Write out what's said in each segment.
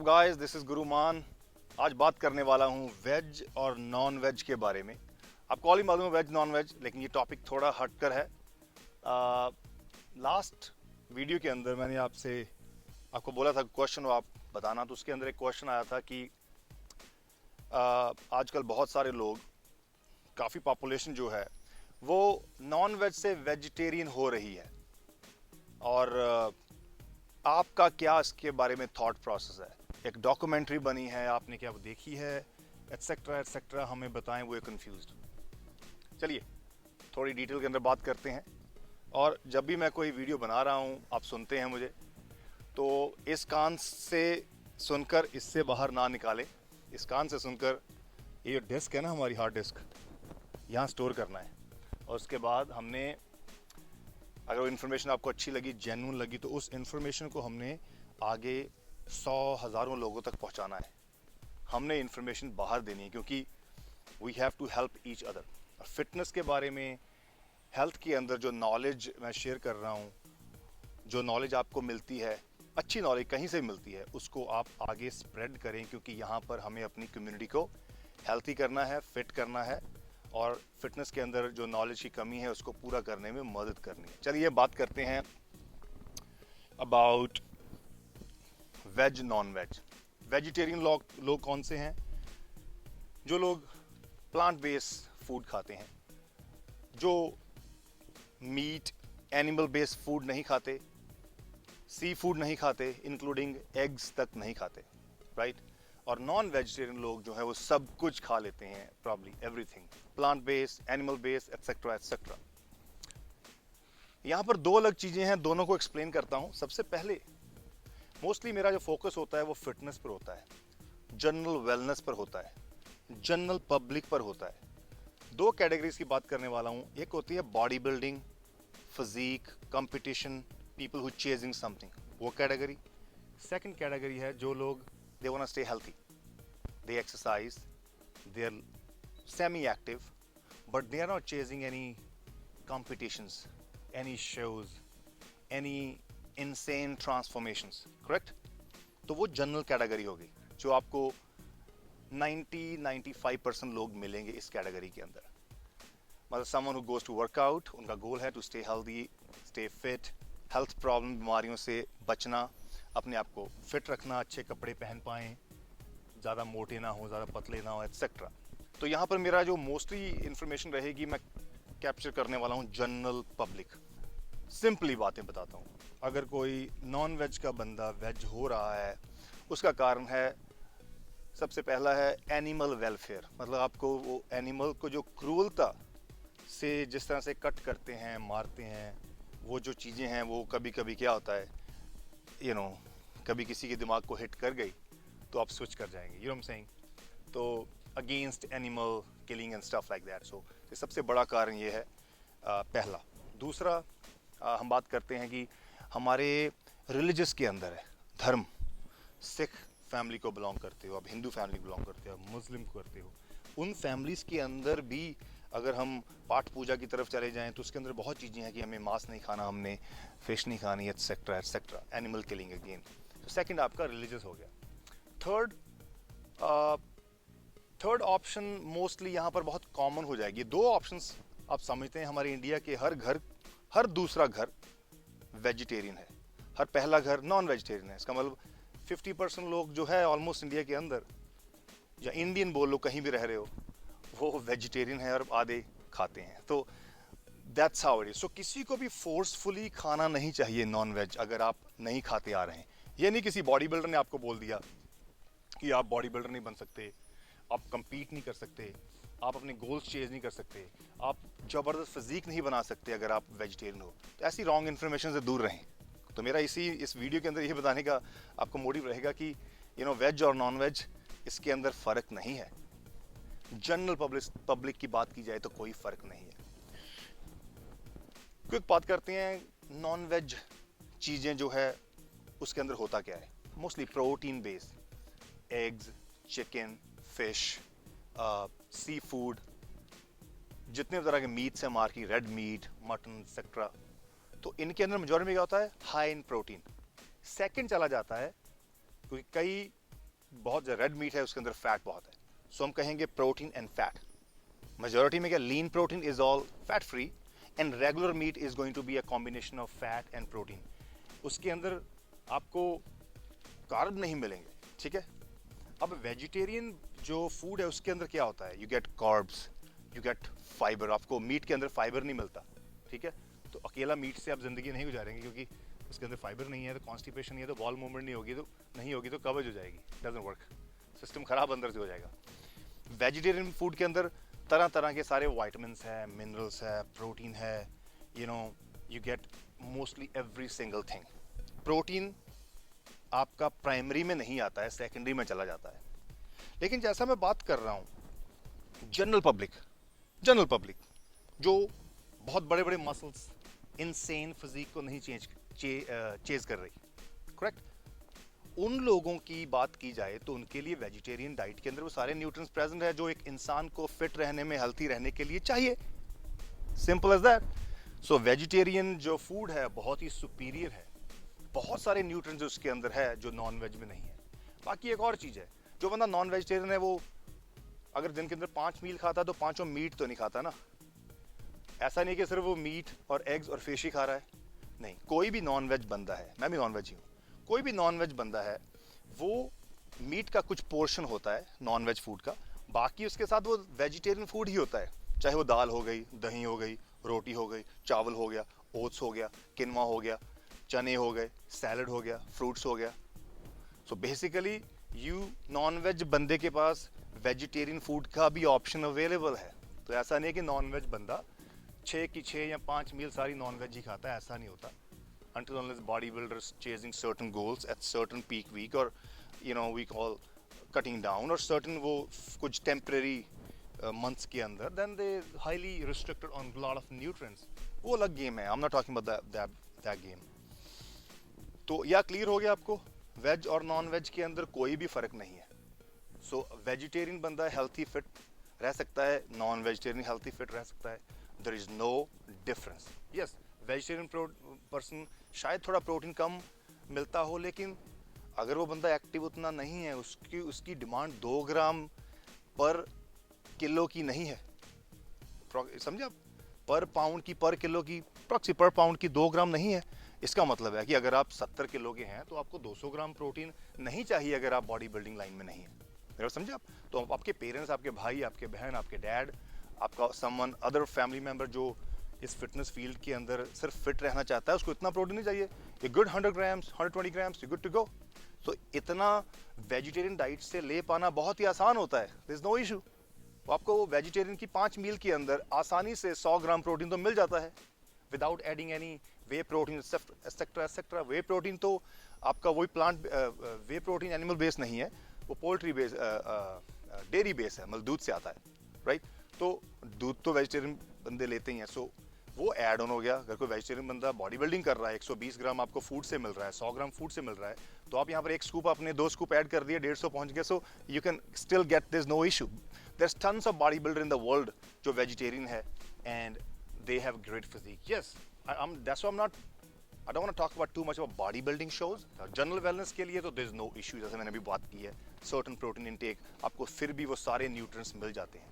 Guys, this is Guru Mann. आज बात करने वाला हूँ वेज और नॉन वेज के बारे में। आपको ऑल ही मालूम है वेज नॉन वेज, लेकिन ये टॉपिक थोड़ा हटकर है। लास्ट वीडियो के अंदर मैंने आपको बोला था क्वेश्चन आप बताना, तो उसके अंदर एक क्वेश्चन आया था कि आजकल बहुत सारे लोग, काफ़ी पॉपुलेशन जो है वो नॉन वेज से वेजिटेरियन हो रही है, और आपका क्या इसके बारे में थॉट प्रोसेस है। एक डॉक्यूमेंट्री बनी है, आपने क्या वो देखी है, एटसेट्रा एटसेट्रा, हमें बताएं। वो कंफ्यूज्ड। चलिए थोड़ी डिटेल के अंदर बात करते हैं। और जब भी मैं कोई वीडियो बना रहा हूँ, आप सुनते हैं मुझे, तो इस कान से सुनकर इससे बाहर ना निकालें। इस कान से सुनकर, ये डिस्क है ना हमारी हार्ड डिस्क, यहाँ स्टोर करना है। और उसके बाद हमने, अगर वो इन्फॉर्मेशन आपको अच्छी लगी, जेन्युइन लगी, तो उस इन्फॉर्मेशन को हमने आगे 100,000 लोगों तक पहुंचाना है। हमने इन्फॉर्मेशन बाहर देनी है, क्योंकि we have to help each other. और फिटनेस के बारे में, हेल्थ के अंदर जो नॉलेज मैं शेयर कर रहा हूँ, जो नॉलेज आपको मिलती है, अच्छी नॉलेज कहीं से मिलती है, उसको आप आगे स्प्रेड करें, क्योंकि यहाँ पर हमें अपनी कम्युनिटी को हेल्थी करना है, फिट करना है, और फिटनेस के अंदर जो नॉलेज की कमी है उसको पूरा करने में मदद करनी है। चलिए बात करते हैं about veg non veg. Vegetarian लोग कौन से हैं? जो लोग प्लांट बेस्ड फूड खाते हैं, जो मीट एनिमल बेस्ड फूड नहीं खाते, सी फूड नहीं खाते, इंक्लूडिंग एग्स तक नहीं खाते, राइट। और नॉन वेजिटेरियन लोग जो है वो सब कुछ खा लेते हैं, probably everything, plant based, animal based, etcetera etcetera. यहाँ पर दो अलग चीज़ें हैं, दोनों को एक्सप्लेन करता हूँ। सबसे पहले, मोस्टली मेरा जो फोकस होता है वो फिटनेस पर होता है, जनरल वेलनेस पर होता है, जनरल पब्लिक पर होता है। दो कैटेगरीज की बात करने वाला हूँ। एक होती है body building, physique, competition, people who chasing something, वो कैटेगरी। सेकंड कैटेगरी है जो लोग they want to stay healthy, they exercise, they are semi active, but they are not chasing any competitions, any shows, any insane transformations, correct? तो वो general category होगी, जो आपको 90-95% लोग मिलेंगे इस कैटेगरी के अंदर। मतलब someone who goes to workout, उनका गोल है to stay healthy, stay fit, health problem, बीमारियों से बचना, अपने आप को फिट रखना, अच्छे कपड़े पहन पाएँ, ज़्यादा मोटे ना हो, ज़्यादा पतले ना हो, एट्सेट्रा। तो यहाँ पर मेरा जो मोस्टली इंफॉर्मेशन रहेगी, मैं कैप्चर करने वाला हूँ जनरल पब्लिक। सिंपली बातें बताता हूँ। अगर कोई नॉन वेज का बंदा वेज हो रहा है, उसका कारण है, सबसे पहला है एनिमल वेलफेयर। मतलब आपको वो एनिमल को जो क्रूरता से जिस तरह से कट करते हैं, मारते हैं, वो जो चीज़ें हैं, वो कभी कभी क्या होता है, कभी किसी के दिमाग को हिट कर गई तो आप स्विच कर जाएंगे, you know what I am saying. तो against animal killing and stuff like that. So सबसे बड़ा कारण ये है, पहला। दूसरा, हम बात करते हैं कि हमारे रिलीजियस के अंदर है, धर्म, सिख फैमिली को बिलोंग करते हो, अब हिंदू फैमिली को बिलोंग करते हो, अब मुस्लिम को करते हो, उन फैमिलीज़ के अंदर भी अगर हम पाठ पूजा की तरफ चले जाएं तो उसके अंदर बहुत चीज़ें हैं कि हमें मांस नहीं खाना, हमने फिश नहीं खानी, etcetera etcetera, animal killing again. तो सेकंड आपका रिलीजियस हो गया। थर्ड ऑप्शन मोस्टली यहाँ पर बहुत कॉमन हो जाएगी। दो ऑप्शंस आप समझते हैं, हमारे इंडिया के हर घर, हर दूसरा घर वेजिटेरियन है, हर पहला घर नॉन वेजिटेरियन है। इसका मतलब 50% लोग जो है ऑलमोस्ट इंडिया के अंदर, या इंडियन बोल लो, कहीं भी रह रहे हो, वो वेजिटेरियन है और आधे खाते हैं। तो दैट्स हाउ इट इज। सो किसी को भी फोर्सफुली खाना नहीं चाहिए नॉन वेज, अगर आप नहीं खाते आ रहे हैं। ये नहीं किसी बॉडी बिल्डर ने आपको बोल दिया कि आप बॉडी बिल्डर नहीं बन सकते, आप compete नहीं कर सकते, आप अपने गोल्स चेंज नहीं कर सकते, आप ज़बरदस्त फिजिक नहीं बना सकते अगर आप वेजिटेरियन हो। तो ऐसी रॉन्ग इन्फॉर्मेशन से दूर रहें। तो मेरा इस वीडियो के अंदर ये बताने का आपको मोटिव रहेगा कि वेज और नॉन वेज, इसके अंदर फ़र्क नहीं है। जनरल पब्लिक की बात की जाए तो कोई फ़र्क नहीं है। क्विक बात करते हैं, नॉन वेज चीज़ें जो है उसके अंदर होता क्या है। Mostly protein based, eggs, chicken, fish, seafood, जितने तरह के मीट से मार की, रेड मीट, मटन एक्सेट्रा, तो इनके अंदर मेजॉरिटी में क्या होता है, हाई इन प्रोटीन। सेकंड चला जाता है, क्योंकि कई बहुत रेड मीट है उसके अंदर फैट बहुत है, सो हम कहेंगे प्रोटीन एंड फैट। मेजोरिटी में क्या lean protein is all fat free and regular meat is going to be a combination of fat and protein. उसके अंदर आपको कार्ब नहीं मिलेंगे, ठीक है। अब वेजिटेरियन जो फूड है उसके अंदर क्या होता है, you get carbs, you get fibre. आपको मीट के अंदर फाइबर नहीं मिलता, ठीक है। तो अकेला मीट से आप जिंदगी नहीं गुजारेंगे क्योंकि उसके अंदर फाइबर नहीं है, तो कॉन्स्टिपेशन नहीं है, तो बॉल मूवमेंट नहीं होगी तो कब्ज हो जाएगी, डजंट वर्क, सिस्टम खराब अंदर से हो जाएगा। वेजिटेरियन फूड के अंदर तरह तरह के सारे वाइटामिन्स है, मिनरल्स है, प्रोटीन है, you get mostly every single thing. Protein आपका प्राइमरी में नहीं आता है, सेकेंडरी में चला जाता है। लेकिन जैसा मैं बात कर रहा हूं, जनरल पब्लिक जो बहुत बड़े बड़े मसल्स, इनसेन फिजिक को नहीं चेज कर रही, करेक्ट, उन लोगों की बात की जाए तो उनके लिए वेजिटेरियन डाइट के अंदर वो सारे न्यूट्रिएंट्स प्रेजेंट है जो एक इंसान को फिट रहने में, हेल्थी रहने के लिए चाहिए। Simple as that. So vegetarian जो फूड है बहुत ही सुपीरियर है, बहुत सारे न्यूट्रिएंट्स उसके अंदर है जो नॉन वेज में नहीं है। बाकी एक और चीज है, जो बंदा नॉन वेजिटेरियन है वो अगर दिन के अंदर 5 मील खाता है तो 5 मीट तो नहीं खाता ना। ऐसा नहीं कि सिर्फ वो मीट और एग्स और फिश ही खा रहा है, नहीं। कोई भी नॉन वेज बंदा है, मैं भी नॉन वेज ही हूँ, कोई भी नॉन वेज बंदा है वो मीट का कुछ पोर्शन होता है नॉन वेज फूड का, बाकी उसके साथ वो वेजिटेरियन फूड ही होता है। चाहे वो दाल हो गई, दही हो गई, रोटी हो गई, चावल हो गया, ओट्स हो गया, किनवा हो गया, चने हो गए, सैलड हो गया, फ्रूट्स हो गया। सो बेसिकली नॉन वेज बंदे के पास वेजिटेरियन फूड का भी ऑप्शन अवेलेबल है। तो ऐसा नहीं है कि नॉन वेज बंदा 6 की 6 या 5 मील सारी नॉन वेज ही खाता है, ऐसा नहीं होता। Until unless bodybuilders chasing certain goals at certain peak week, or we call cutting down, or certain वो कुछ temporary months के अंदर, then they highly restricted on a lot of nutrients, वो अलग गेम है। I'm not talking about that game। तो या clear हो गया आपको, वेज और नॉन वेज के अंदर कोई भी फर्क नहीं है। सो वेजिटेरियन बंदा हेल्थी फिट रह सकता है, नॉन वेजिटेरियन हेल्थी फिट रह सकता है, there is no difference. Yes, vegetarian person शायद थोड़ा प्रोटीन कम मिलता हो, लेकिन अगर वो बंदा एक्टिव उतना नहीं है, उसकी डिमांड 2 ग्राम पर किलो की नहीं है, समझे आप, पर पाउंड की, पर किलो की, प्रॉक्सी पर पाउंड की 2 ग्राम नहीं है। इसका मतलब है कि अगर आप 70 किलो के हैं तो आपको 200 ग्राम प्रोटीन नहीं चाहिए अगर आप बॉडी बिल्डिंग लाइन में नहीं है, मेरा समझे आप। तो आपके पेरेंट्स, आपके भाई, आपके बहन, आपके डैड, आपका समवन अदर फैमिली मेंबर जो इस फिटनेस फील्ड के अंदर सिर्फ फिट रहना चाहता है, उसको इतना प्रोटीन नहीं चाहिए। A good 100 grams, 120 grams, you good to go. So इतना वेजिटेरियन डाइट से ले पाना बहुत ही आसान होता है, देयर इज नो इशू। आपको वेजिटेरियन की 5 मील के अंदर आसानी से 100 ग्राम प्रोटीन तो मिल जाता है without adding any whey protein etcetera etcetera. Whey protein तो आपका वही plant whey protein animal base नहीं है, वो पोल्ट्री बेस, डेयरी बेस है, मतलब दूध से आता है, राइट। तो दूध तो वेजिटेरियन बंदे लेते ही हैं, सो वो ऐड ऑन हो गया। अगर कोई वेजिटेरियन बंदा बॉडी बिल्डिंग कर रहा है, 120 ग्राम आपको फूड से मिल रहा है, 100 ग्राम फूड से मिल रहा है, तो आप यहाँ पर 1 स्कूप, आपने 2 स्कूप ऐड कर दिए, 150 पहुंच गए, so you can still get, there is no issue. There is tons of body builder in the world जो वेजिटेरियन है and they have great physique. Yes, that's why I don't want to talk about too much about bodybuilding shows. General wellness के लिए तो there's no issue, जैसे मैंने अभी बात की है, certain protein intake, आपको फिर भी वो सारे nutrients मिल जाते हैं।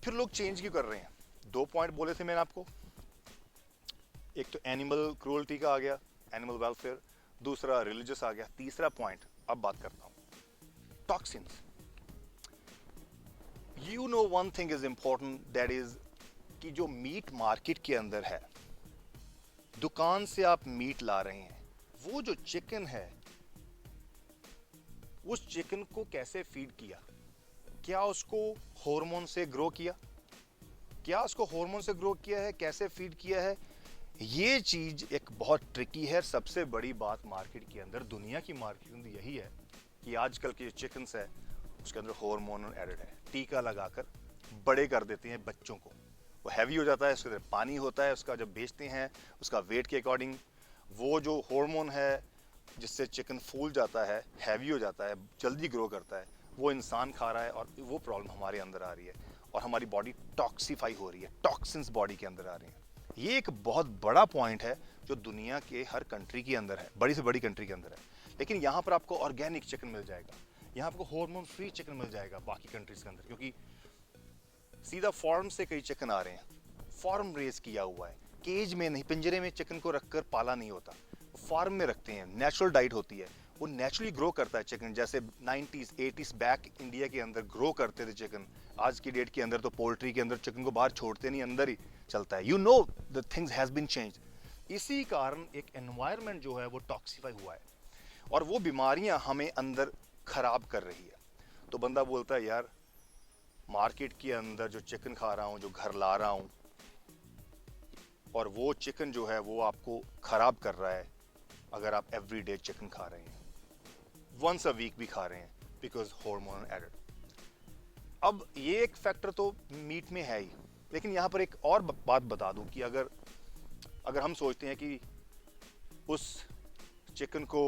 फिर लोग चेंज क्यों कर रहे हैं? 2 पॉइंट बोले थे मैंने आपको, एक तो एनिमल क्रूअल्टी का आ गया, एनिमल वेलफेयर, दूसरा रिलीजियस आ गया, तीसरा पॉइंट अब बात करता हूं toxins. You know one thing is important, that is कि जो मीट मार्केट के अंदर है, दुकान से आप मीट ला रहे हैं, वो जो चिकन है, उस चिकन को कैसे फीड किया? क्या उसको हार्मोन से ग्रो किया? क्या उसको हार्मोन से ग्रो किया है? कैसे फीड किया है? ये चीज एक बहुत ट्रिकी है। सबसे बड़ी बात मार्केट के अंदर, दुनिया की मार्केट के अंदर यही है कि आजकल के जो चिकन है उसके अंदर हार्मोन एडेड है, टीका लगाकर बड़े कर देते हैं बच्चों को, वो हैवी हो जाता है, उसके अंदर पानी होता है, उसका जब बेचते हैं उसका वेट के अकॉर्डिंग वो जो हार्मोन है जिससे चिकन फूल जाता है, हैवी हो जाता है, जल्दी ग्रो करता है, वो इंसान खा रहा है और वो प्रॉब्लम हमारे अंदर आ रही है और हमारी बॉडी टॉक्सीफाई हो रही है, टॉक्सिन्स बॉडी के अंदर आ रही हैं। ये एक बहुत बड़ा पॉइंट है जो दुनिया के हर कंट्री के अंदर है, बड़ी से बड़ी कंट्री के अंदर है। लेकिन यहाँ पर आपको ऑर्गेनिक चिकन मिल जाएगा, यहाँ आपको हार्मोन फ्री चिकन मिल जाएगा बाकी कंट्रीज के अंदर, क्योंकि सीधा फार्म से कई चिकन आ रहे हैं, फार्म रेस किया हुआ है, केज में नहीं, पिंजरे में चिकन को रखकर पाला नहीं होता, फार्म में रखते हैं, नेचुरल डाइट होती है, वो नेचुरली ग्रो करता है चिकन। जैसे 90s 80s बैक इंडिया के अंदर ग्रो करते थे चिकन, आज की डेट के अंदर तो पोल्ट्री के अंदर चिकन को बाहर छोड़ते नहीं, अंदर ही चलता है। You know the things has been changed. इसी कारण एक एनवायरनमेंट जो है वो टॉक्सिफाई हुआ है और वो बीमारियां हमें अंदर खराब कर रही है। तो बंदा बोलता है यार मार्केट के अंदर जो चिकन खा रहा हूँ, जो घर ला रहा हूँ, और वो चिकन जो है वो आपको खराब कर रहा है अगर आप एवरीडे चिकन खा रहे हैं, वंस अ वीक भी खा रहे हैं, बिकॉज हार्मोन एडेड। अब ये एक फैक्टर तो मीट में है ही, लेकिन यहाँ पर एक और बात बता दूं कि अगर हम सोचते हैं कि उस चिकन को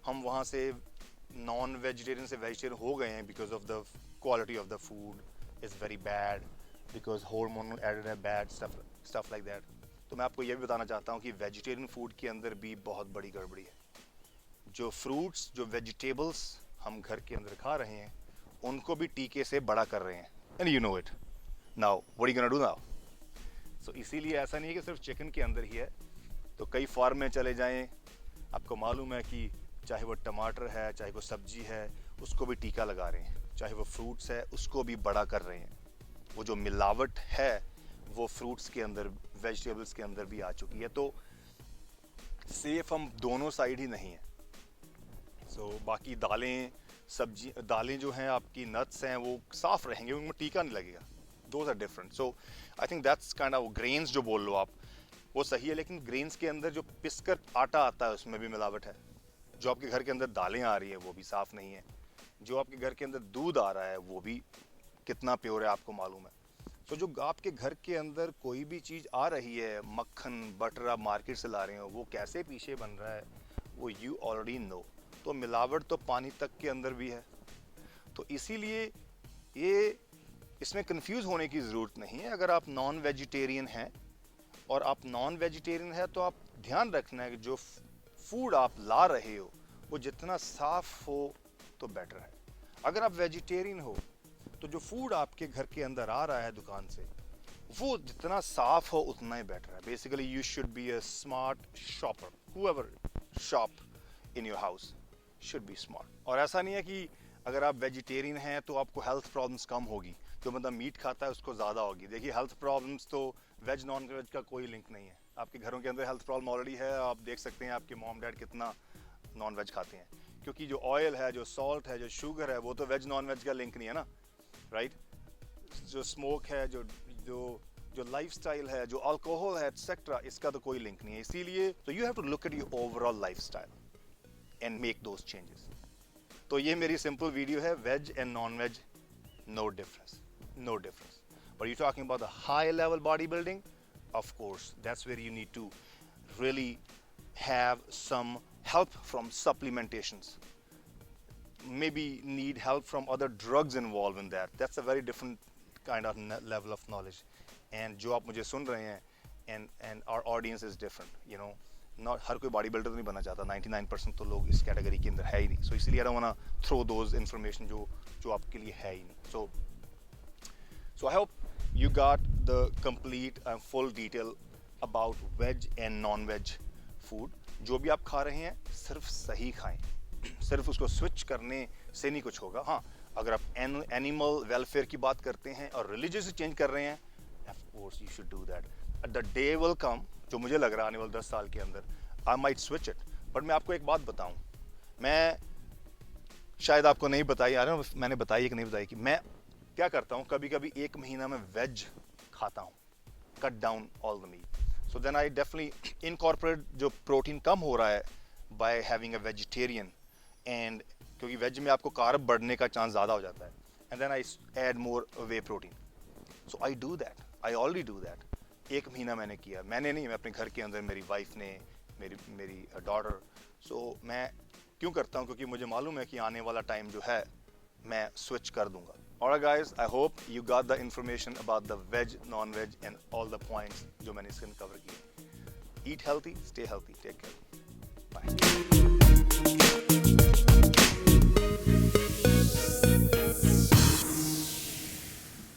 हम वहाँ से नॉन वेजिटेरियन से वेजिटेरियन हो गए हैं because of the quality of the food is very bad, because hormone added है, बैड स्टफ लाइक दैट, तो मैं आपको ये भी बताना चाहता हूँ कि वेजिटेरियन फूड के अंदर भी बहुत बड़ी गड़बड़ी है। जो फ्रूट्स, जो वेजिटेबल्स हम घर के अंदर खा रहे हैं, उनको भी टीके से बड़ा कर रहे हैं, and you know it. Now what you gonna do now? So इसीलिए ऐसा नहीं है कि सिर्फ चिकन के अंदर ही है, तो कई फार्म में चले जाएं, आपको मालूम है कि चाहे वो टमाटर है, चाहे वो सब्जी है, उसको भी टीका लगा रहे हैं, चाहे वो फ्रूट्स है उसको भी बड़ा कर रहे हैं। वो जो मिलावट है वो फ्रूट्स के अंदर, वेजिटेबल्स के अंदर भी आ चुकी है, तो सेफ हम दोनों साइड ही नहीं है। सो बाकी दालें, सब्जी, दालें जो हैं आपकी, नट्स हैं, वो साफ रहेंगे, उनमें टीका नहीं लगेगा, those are different. So I think that's kind of, grains जो बोल लो आप वो सही है, लेकिन ग्रेन्स के अंदर जो पिसकर आटा आता है उसमें भी मिलावट है। जो आपके घर के अंदर दालें आ रही हैं वो भी साफ़ नहीं है, जो आपके घर के अंदर दूध आ रहा है वो भी कितना प्योर है आपको मालूम है। तो जो आपके घर के अंदर कोई भी चीज़ आ रही है, मक्खन बटर आप मार्केट से ला रहे हो, वो कैसे पीछे बन रहा है वो यू ऑलरेडी नो। तो मिलावट तो पानी तक के अंदर भी है, तो इसीलिए ये इसमें कंफ्यूज होने की ज़रूरत नहीं है। अगर आप नॉन वेजिटेरियन हैं और आप नॉन वेजिटेरियन है तो आप ध्यान रखना है कि जो फूड आप ला रहे हो वो जितना साफ़ हो तो बेटर है। अगर आप वेजिटेरियन हो तो जो फूड आपके घर के अंदर आ रहा है दुकान से, वो जितना साफ हो उतना ही बेटर है। Basically you should be a smart shopper, whoever shop in your house should be smart. और ऐसा नहीं है कि अगर आप वेजिटेरियन हैं तो आपको हेल्थ प्रॉब्लम्स कम होगी, जो मतलब मीट खाता है उसको ज़्यादा होगी। देखिए हेल्थ प्रॉब्लम्स तो वेज नॉन वेज का कोई लिंक नहीं है। आपके घरों के अंदर हेल्थ प्रॉब्लम ऑलरेडी है, आप देख सकते हैं आपके मॉम डैड कितना नॉन वेज खाते हैं, क्योंकि जो ऑयल है, जो सॉल्ट है, जो शुगर है, वो तो वेज नॉन वेज का लिंक नहीं है ना, राइट? जो स्मोक है, जो जो जो लाइफस्टाइल है, जो अल्कोहल है एक्सेट्रा, इसका तो कोई लिंक नहीं है। इसीलिए तो you have to look at your overall lifestyle and make those changes. तो ये मेरी सिंपल वीडियो है, veg and non veg, no difference, no difference. But you talking about the high level body building, of course that's where you need to really have some help from supplementations, maybe need help from other drugs involved in that. That's a very different kind of level of knowledge, and जो आप मुझे सुन रहे हैं and our audience is different, you know, not हर कोई body builder नहीं बनना चाहता, 99% तो लोग इस कैटेगरी के अंदर है ही नहीं। सो इसलिए I don't wanna throw those information जो आपके लिए है ही नहीं। So I hope you got the complete and full detail about veg and non-veg food। जो भी आप खा रहे हैं सिर्फ सही खाएं, सिर्फ उसको स्विच करने से नहीं कुछ होगा। हाँ, अगर आप एनिमल वेलफेयर की बात करते हैं और रिलीजियस चेंज कर रहे हैं, of course you should do that. The day will come, जो मुझे लग रहा है आने वाले 10 साल के अंदर, I might switch it। But मैं आपको एक बात बताऊं, मैं शायद आपको नहीं बताई, आ रहा हूँ मैंने बताई है कि नहीं बताई, कि मैं क्या करता हूँ, कभी कभी एक महीना में वेज खाता हूँ, cut down all the meat. So then I definitely incorporate जो प्रोटीन कम हो रहा है by having a vegetarian, and क्योंकि वेज में आपको कार्ब बढ़ने का चांस ज़्यादा हो जाता है, and then I add more whey protein. So I do that, I already do that. एक महीना मैंने किया, मैंने नहीं, मैं अपने घर के अंदर, मेरी वाइफ ने, मेरी डॉटर। सो मैं क्यों करता हूँ, क्योंकि मुझे मालूम है कि आने वाला टाइम जो है मैं स्विच कर दूंगा। Alright guys, I hope you got the information about the veg, non-veg and all the points जो मैंने इसके अंदर कवर किए। Eat healthy, stay healthy, take care, bye।